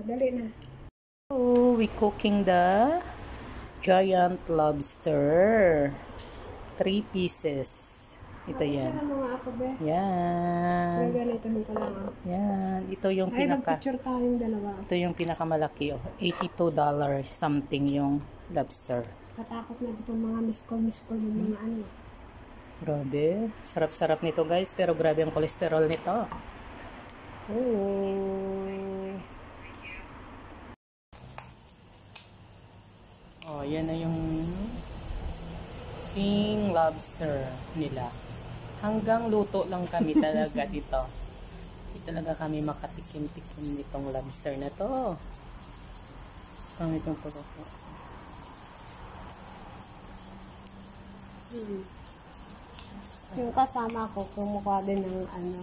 Dali na. Oh, we cooking the giant lobster. 3 pieces. Ito yan. Yan. Yan. Ito yung picture tayong dalawa. Ito yung pinakamalaki. Oh. $82 something yung lobster. Katakot na ito mga miskol yung mga ano. Grabe. Sarap-sarap nito guys. Pero grabe ang cholesterol nito. Oh, yan na yung king lobster nila. Hanggang luto lang kami talaga dito. Hindi talaga kami makatikim-tikim nitong lobster na to. Pangit yung pagkako. Yung kasama ko, kumukuha din ng ano,